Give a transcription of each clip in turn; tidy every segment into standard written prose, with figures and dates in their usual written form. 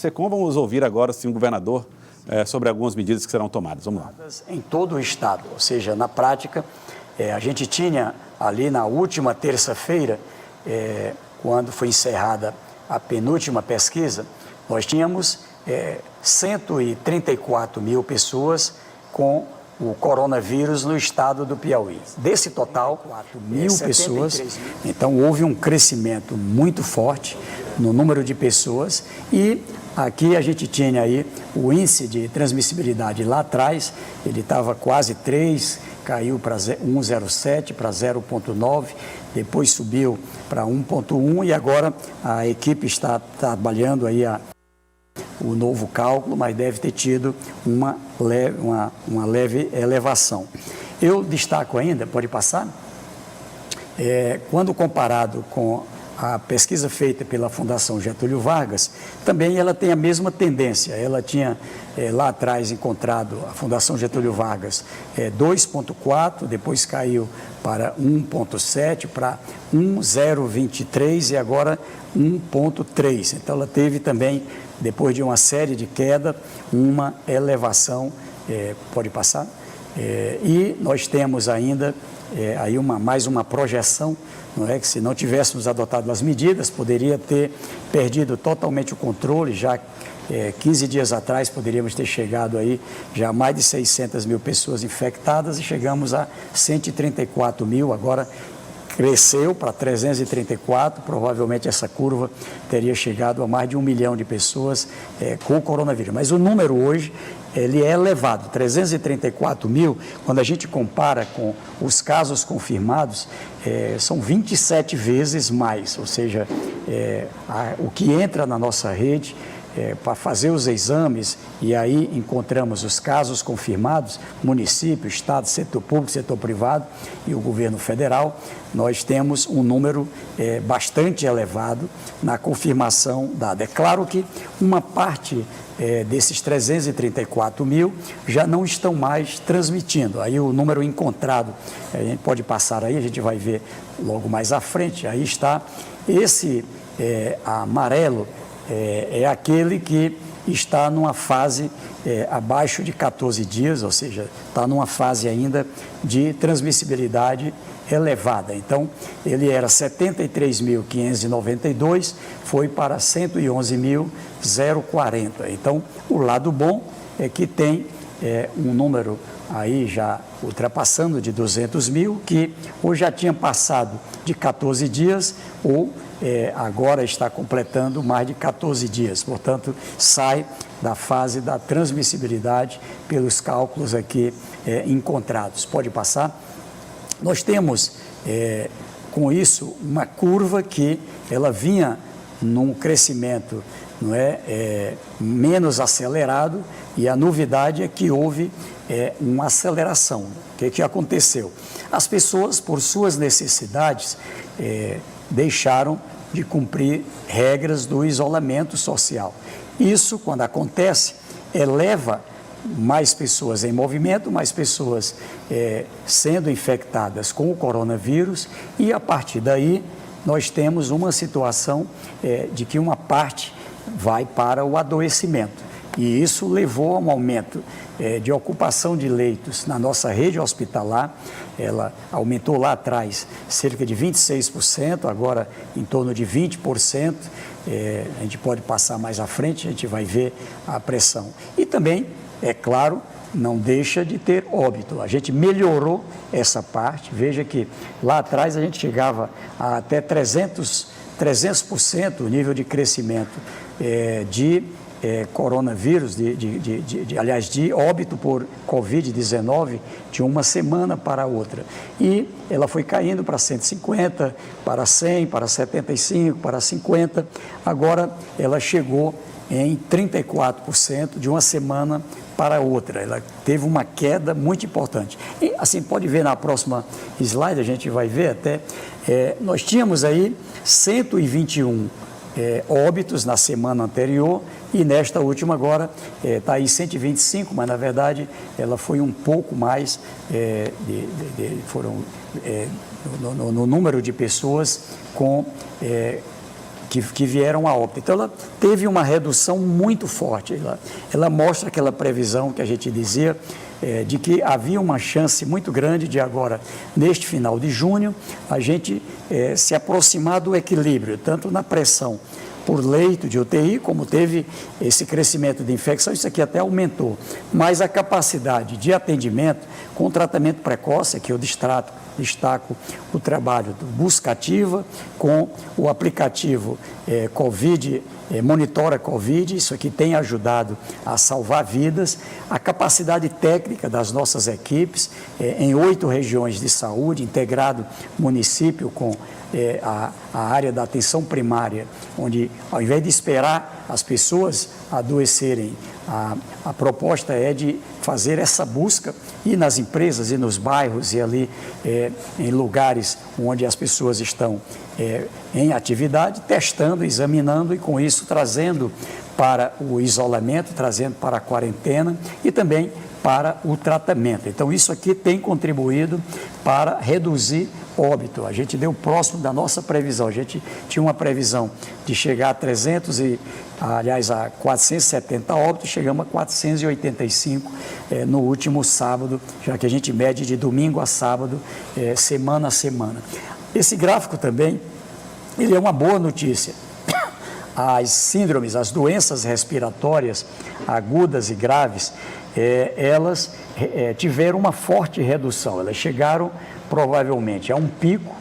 SECOM. Vamos ouvir agora sim, o governador sobre algumas medidas que serão tomadas. Vamos lá. Em todo o estado, ou seja, na prática, a gente tinha ali na última terça-feira, quando foi encerrada a penúltima pesquisa, nós tínhamos 134 mil pessoas com o coronavírus no estado do Piauí. Desse total, 4 mil pessoas, então houve um crescimento muito forte no número de pessoas e aqui a gente tinha aí o índice de transmissibilidade lá atrás, ele estava quase 3, caiu para 1,07 para 0,9, depois subiu para 1,1 e agora a equipe está trabalhando aí o novo cálculo, mas deve ter tido uma leve elevação. Eu destaco ainda, pode passar, quando comparado com a pesquisa feita pela Fundação Getúlio Vargas, também ela tem a mesma tendência. Ela tinha lá atrás encontrado, a Fundação Getúlio Vargas, 2,4, depois caiu para 1,7, para 1,023 e agora 1,3. Então ela teve também, depois de uma série de queda, uma elevação, pode passar, e nós temos ainda aí mais uma projeção, não é, que se não tivéssemos adotado as medidas, poderia ter perdido totalmente o controle, já 15 dias atrás poderíamos ter chegado aí já a mais de 600 mil pessoas infectadas e chegamos a 134 mil, agora cresceu para 334, provavelmente essa curva teria chegado a mais de 1 milhão de pessoas com o coronavírus. Mas o número hoje, ele é elevado, 334 mil, quando a gente compara com os casos confirmados, são 27 vezes mais, ou seja, o que entra na nossa rede para fazer os exames e aí encontramos os casos confirmados, município, estado, setor público, setor privado e o governo federal, nós temos um número bastante elevado na confirmação dada. É claro que uma parte desses 334 mil já não estão mais transmitindo. Aí o número encontrado, a gente pode passar aí, a gente vai ver logo mais à frente, aí está esse amarelo, é aquele que está numa fase abaixo de 14 dias, ou seja, está numa fase ainda de transmissibilidade elevada. Então, ele era 73.592, foi para 111.040. Então, o lado bom é que tem um número aí já ultrapassando de 200 mil, que ou já tinha passado de 14 dias ou agora está completando mais de 14 dias. Portanto, sai da fase da transmissibilidade pelos cálculos aqui encontrados. Pode passar? Nós temos, com isso, uma curva que ela vinha num crescimento menos acelerado e a novidade é que houve uma aceleração. O que aconteceu? As pessoas, por suas necessidades, deixaram de cumprir regras do isolamento social. Isso, quando acontece, eleva mais pessoas em movimento, mais pessoas sendo infectadas com o coronavírus e, a partir daí, nós temos uma situação de que uma parte vai para o adoecimento. E isso levou a um aumento de ocupação de leitos na nossa rede hospitalar. Ela aumentou lá atrás cerca de 26%, agora em torno de 20%. A gente pode passar mais à frente, a gente vai ver a pressão. E também, é claro, não deixa de ter óbito. A gente melhorou essa parte. Veja que lá atrás a gente chegava a até 300% o nível de crescimento de coronavírus, aliás, de óbito por Covid-19 de uma semana para outra. E ela foi caindo para 150, para 100, para 75, para 50. Agora ela chegou em 34% de uma semana para outra. Ela teve uma queda muito importante. E assim, pode ver na próxima slide, a gente vai ver até, nós tínhamos aí 121 óbitos na semana anterior e nesta última agora está aí 125, mas na verdade ela foi um pouco mais, foram no número de pessoas com que vieram a óbito. Então, ela teve uma redução muito forte. Ela mostra aquela previsão que a gente dizia, de que havia uma chance muito grande de agora, neste final de junho, a gente se aproximar do equilíbrio, tanto na pressão por leito de UTI, como teve esse crescimento de infecção, isso aqui até aumentou. Mas a capacidade de atendimento com tratamento precoce, aqui eu destaco o trabalho do Busca Ativa com o aplicativo Covid, Monitora Covid, isso aqui tem ajudado a salvar vidas, a capacidade técnica das nossas equipes em 8 regiões de saúde, integrado município com a área da atenção primária, onde ao invés de esperar as pessoas adoecerem, a proposta é de fazer essa busca, ir nas empresas e nos bairros e ali em lugares onde as pessoas estão em atividade, testando, examinando e com isso trazendo para o isolamento, trazendo para a quarentena e também para o tratamento. Então, isso aqui tem contribuído para reduzir óbito. A gente deu próximo da nossa previsão. A gente tinha uma previsão de chegar a 470 óbitos, chegamos a 485 no último sábado, já que a gente mede de domingo a sábado, semana a semana. Esse gráfico também, ele é uma boa notícia. As síndromes, as doenças respiratórias agudas e graves, elas tiveram uma forte redução. Elas chegaram provavelmente a um pico.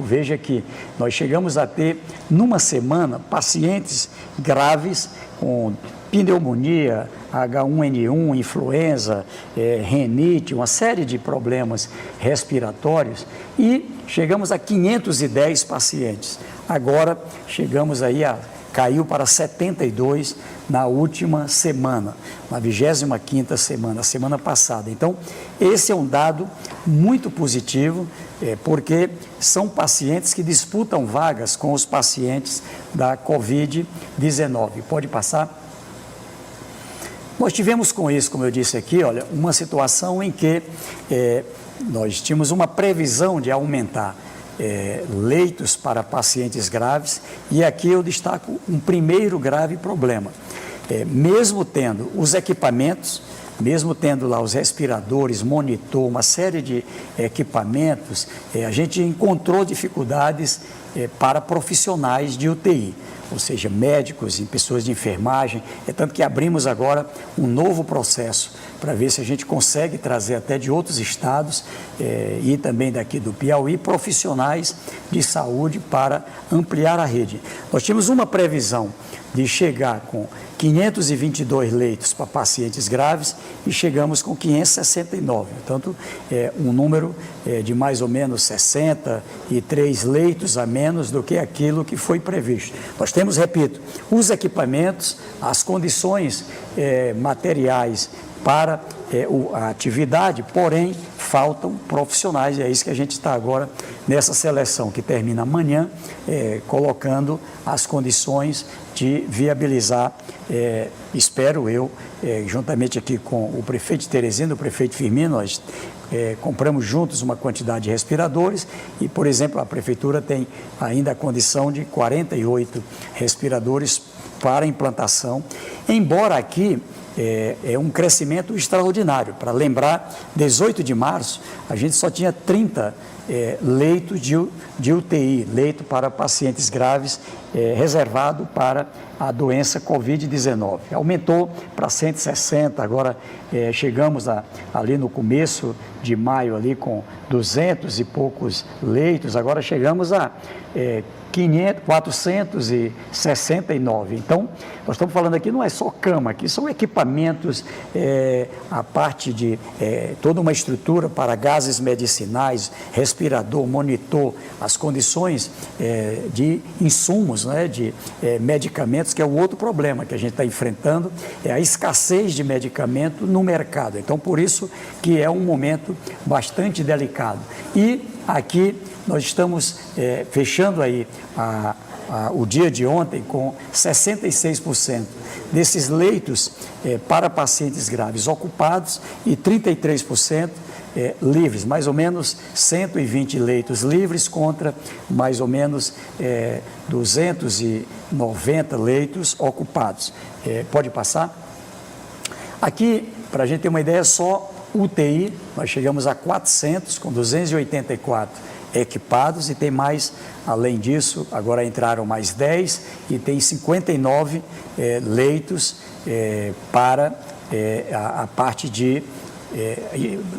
Veja que nós chegamos a ter, numa semana, pacientes graves com pneumonia, H1N1, influenza, renite, uma série de problemas respiratórios e chegamos a 510 pacientes. Agora chegamos aí caiu para 72 na última semana, na 25ª semana, a semana passada. Então, esse é um dado muito positivo, porque são pacientes que disputam vagas com os pacientes da Covid-19. Pode passar? Nós tivemos com isso, como eu disse aqui, olha, uma situação em que nós tínhamos uma previsão de aumentar leitos para pacientes graves, e aqui eu destaco um primeiro grave problema. Mesmo tendo os equipamentos, mesmo tendo lá os respiradores, monitor, uma série de equipamentos, a gente encontrou dificuldades para profissionais de UTI, ou seja, médicos e pessoas de enfermagem, tanto que abrimos agora um novo processo para ver se a gente consegue trazer até de outros estados e também daqui do Piauí, profissionais de saúde para ampliar a rede. Nós tínhamos uma previsão de chegar com 522 leitos para pacientes graves e chegamos com 569, portanto, um número de mais ou menos 63 leitos a menos do que aquilo que foi previsto. Nós temos, repito, os equipamentos, as condições materiais para a atividade, porém, faltam profissionais, e é isso que a gente está agora nessa seleção que termina amanhã, colocando as condições de viabilizar, espero eu, juntamente aqui com o prefeito de Teresina, o prefeito Firmino, nós compramos juntos uma quantidade de respiradores e, por exemplo, a prefeitura tem ainda a condição de 48 respiradores para implantação, embora aqui é um crescimento extraordinário. Para lembrar, 18 de março, a gente só tinha 30 leitos de UTI, leito para pacientes graves, reservado para a doença Covid-19. Aumentou para 160, agora chegamos ali no começo de maio ali com 200 e poucos leitos, agora chegamos a 469. Então, nós estamos falando aqui, não é só cama, aqui são equipamentos, a parte de toda uma estrutura para gases medicinais, respirador, monitor, as condições de insumos, né, de medicamentos, que é o outro problema que a gente está enfrentando, é a escassez de medicamento no mercado. Então, por isso que é um momento bastante delicado. E aqui nós estamos fechando aí o dia de ontem com 66% desses leitos para pacientes graves ocupados e 33% livres, mais ou menos 120 leitos livres contra mais ou menos 290 leitos ocupados. Pode passar? Aqui, para a gente ter uma ideia, só UTI, nós chegamos a 400, com 284 equipados, e tem mais, além disso, agora entraram mais 10 e tem 59 leitos para a parte de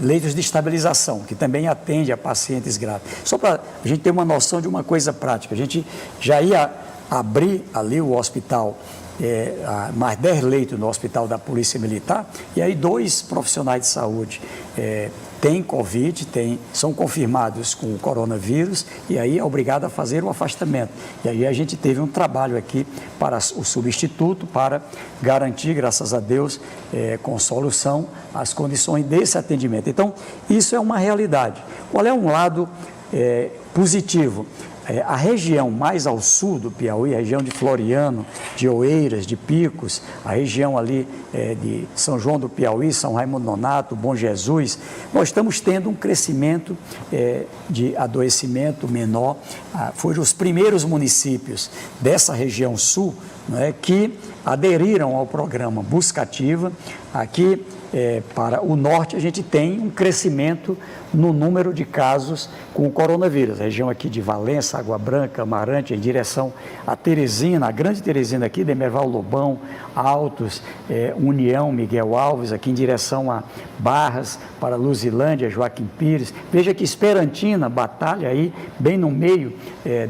leitos de estabilização, que também atende a pacientes graves. Só para a gente ter uma noção de uma coisa prática, a gente já ia abrir ali o hospital, mais 10 leitos no hospital da Polícia Militar, e aí 2 profissionais de saúde têm Covid, são confirmados com o coronavírus, e aí é obrigado a fazer o afastamento. E aí a gente teve um trabalho aqui para o substituto, para garantir, graças a Deus, com solução, as condições desse atendimento. Então, isso é uma realidade. Qual é um lado positivo? A região mais ao sul do Piauí, a região de Floriano, de Oeiras, de Picos, a região ali de São João do Piauí, São Raimundo Nonato, Bom Jesus, nós estamos tendo um crescimento de adoecimento menor. Foram os primeiros municípios dessa região sul, né, que aderiram ao programa Busca Ativa. Aqui, para o norte, a gente tem um crescimento no número de casos com o coronavírus. A região aqui de Valença, Água Branca, Amarante, em direção a Teresina, a Grande Teresina aqui, Demerval Lobão, Altos, União, Miguel Alves, aqui em direção a Barras, para Luzilândia, Joaquim Pires. Veja que Esperantina, Batalha aí, bem no meio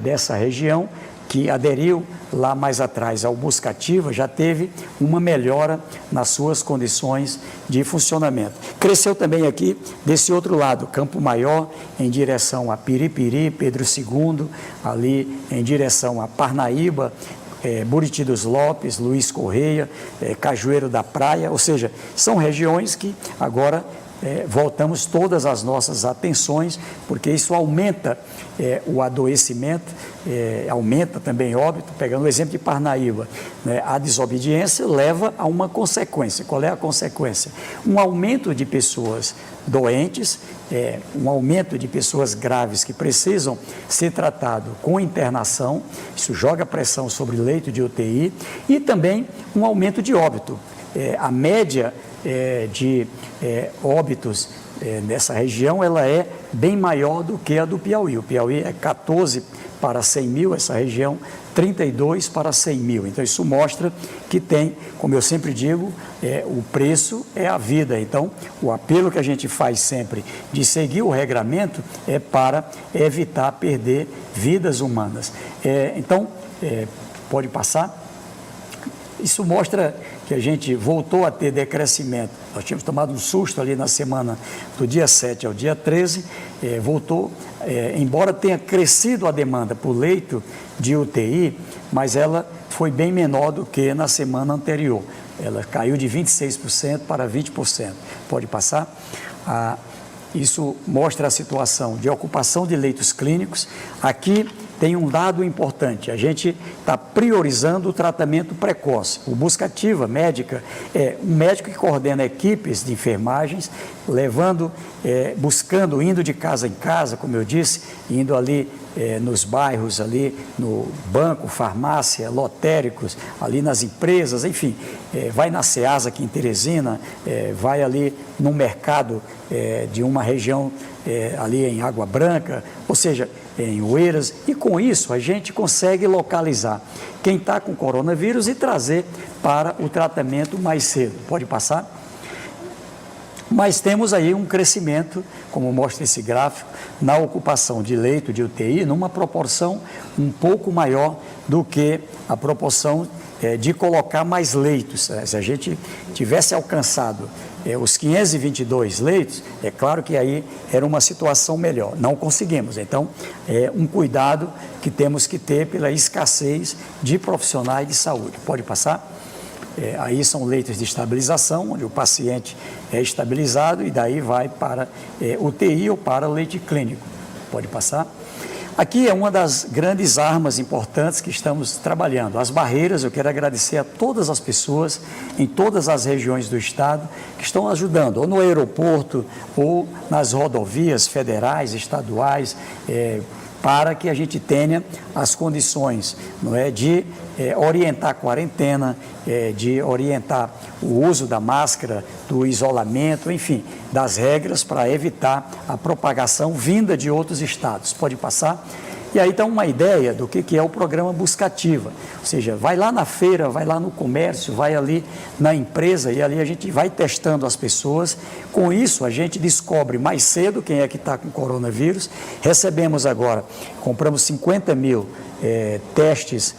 dessa região, que aderiu lá mais atrás ao Busca Ativa, já teve uma melhora nas suas condições de funcionamento. Cresceu também aqui, desse outro lado, Campo Maior, em direção a Piripiri, Pedro II, ali em direção a Parnaíba, Buriti dos Lopes, Luiz Correia, Cajueiro da Praia, ou seja, são regiões que agora voltamos todas as nossas atenções, porque isso aumenta o adoecimento, aumenta também óbito. Pegando o exemplo de Parnaíba, né, a desobediência leva a uma consequência. Qual é a consequência? Um aumento de pessoas doentes, um aumento de pessoas graves que precisam ser tratado com internação, isso joga pressão sobre leito de UTI, e também um aumento de óbito. A média de óbitos nessa região, ela é bem maior do que a do Piauí. O Piauí é 14 para 100 mil, essa região 32 para 100 mil. Então, isso mostra que tem, como eu sempre digo, o preço é a vida. Então, o apelo que a gente faz sempre de seguir o regramento é para evitar perder vidas humanas. Então, pode passar. Isso mostra que a gente voltou a ter decrescimento. Nós tínhamos tomado um susto ali na semana do dia 7 ao dia 13, voltou, embora tenha crescido a demanda por leito de UTI, mas ela foi bem menor do que na semana anterior. Ela caiu de 26% para 20%. Pode passar? Isso mostra a situação de ocupação de leitos clínicos. Aqui tem um dado importante: a gente está priorizando o tratamento precoce. O Busca Ativa médica é um médico que coordena equipes de enfermagens, levando, buscando, indo de casa em casa, como eu disse, indo ali nos bairros, ali no banco, farmácia, lotéricos, ali nas empresas, enfim, vai na Ceasa aqui em Teresina, vai ali no mercado de uma região ali em Água Branca, ou seja, em Oeiras, e com isso a gente consegue localizar quem está com coronavírus e trazer para o tratamento mais cedo. Pode passar? Mas temos aí um crescimento, como mostra esse gráfico, na ocupação de leito de UTI, numa proporção um pouco maior do que a proporção de colocar mais leitos. Se a gente tivesse alcançado os 522 leitos, é claro que aí era uma situação melhor. Não conseguimos. Então, é um cuidado que temos que ter pela escassez de profissionais de saúde. Pode passar? Aí são leitos de estabilização, onde o paciente é estabilizado e daí vai para UTI ou para leite clínico. Pode passar? Aqui é uma das grandes armas importantes que estamos trabalhando. As barreiras, eu quero agradecer a todas as pessoas em todas as regiões do estado que estão ajudando, ou no aeroporto, ou nas rodovias federais, estaduais, para que a gente tenha as condições, não é, de orientar a quarentena, de orientar o uso da máscara, do isolamento, enfim, das regras para evitar a propagação vinda de outros estados. Pode passar? E aí está uma ideia do que é o programa Buscativa, ou seja, vai lá na feira, vai lá no comércio, vai ali na empresa e ali a gente vai testando as pessoas. Com isso, a gente descobre mais cedo quem é que está com coronavírus. Recebemos agora, compramos 50 mil testes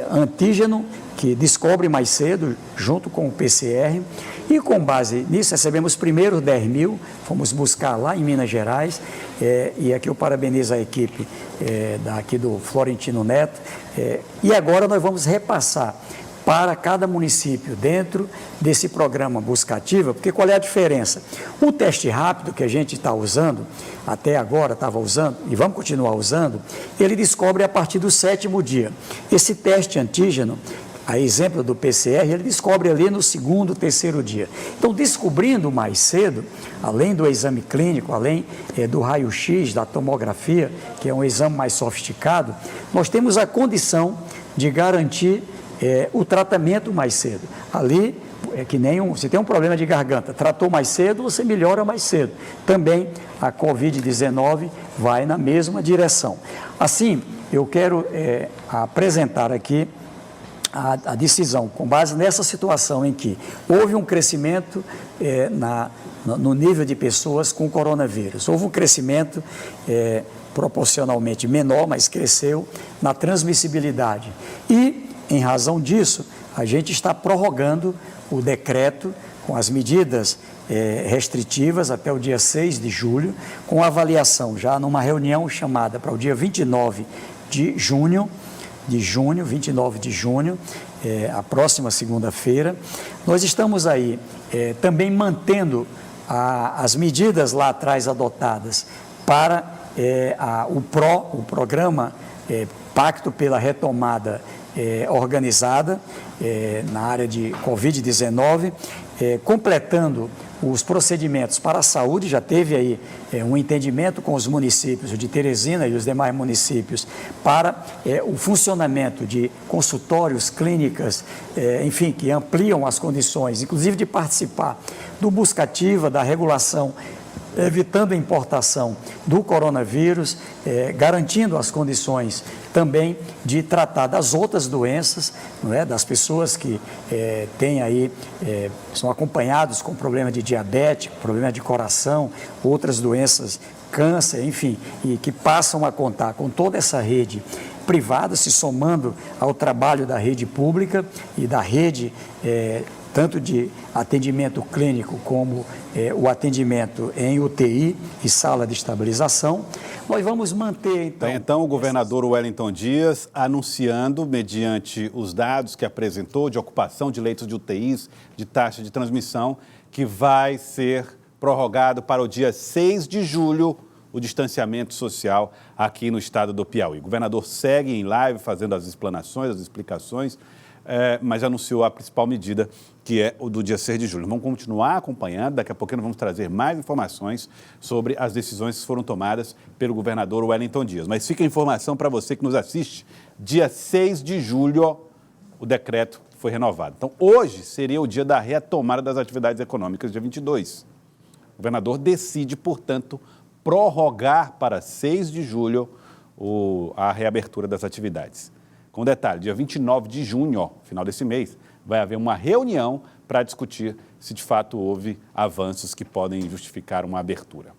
antígeno, que descobre mais cedo, junto com o PCR, e com base nisso recebemos primeiro 10 mil, fomos buscar lá em Minas Gerais, e aqui eu parabenizo a equipe daqui do Florentino Neto, e agora nós vamos repassar para cada município dentro desse programa Buscativa, porque qual é a diferença? O teste rápido que a gente está usando, até agora estava usando, e vamos continuar usando, ele descobre a partir do 7º dia. Esse teste antígeno, a exemplo do PCR, ele descobre ali no 2º, 3º dia. Então, descobrindo mais cedo, além do exame clínico, além do raio-x, da tomografia, que é um exame mais sofisticado, nós temos a condição de garantir o tratamento mais cedo. Ali, que nem você tem um problema de garganta, tratou mais cedo, você melhora mais cedo. Também a Covid-19 vai na mesma direção. Assim, eu quero apresentar aqui a decisão, com base nessa situação em que houve um crescimento no nível de pessoas com coronavírus. Houve um crescimento proporcionalmente menor, mas cresceu na transmissibilidade. E, em razão disso, a gente está prorrogando o decreto com as medidas restritivas até o dia 6 de julho, com avaliação já numa reunião chamada para o dia 29 de junho, 29 de junho, a próxima segunda-feira. Nós estamos aí também mantendo as medidas lá atrás adotadas para o programa Pacto pela Retomada Organizada na área de Covid-19, completando os procedimentos para a saúde. Já teve aí um entendimento com os municípios de Teresina e os demais municípios para o funcionamento de consultórios, clínicas, enfim, que ampliam as condições, inclusive de participar do Buscativa, da regulação, evitando a importação do coronavírus, garantindo as condições também de tratar das outras doenças, não é? Das pessoas que têm aí, são acompanhados com problema de diabetes, problema de coração, outras doenças, câncer, enfim, e que passam a contar com toda essa rede privada, se somando ao trabalho da rede pública e da rede tanto de atendimento clínico como o atendimento em UTI e sala de estabilização. Nós vamos manter, Então, o governador Wellington Dias anunciando, mediante os dados que apresentou de ocupação de leitos de UTIs, de taxa de transmissão, que vai ser prorrogado para o dia 6 de julho o distanciamento social aqui no estado do Piauí. O governador segue em live fazendo as explanações, as explicações, mas anunciou a principal medida, que é o do dia 6 de julho. Vamos continuar acompanhando, daqui a pouquinho vamos trazer mais informações sobre as decisões que foram tomadas pelo governador Wellington Dias. Mas fica a informação para você que nos assiste, dia 6 de julho o decreto foi renovado. Então, hoje seria o dia da retomada das atividades econômicas, dia 22. O governador decide, portanto, prorrogar para 6 de julho a reabertura das atividades. Com detalhe, dia 29 de junho, final desse mês, vai haver uma reunião para discutir se de fato houve avanços que podem justificar uma abertura.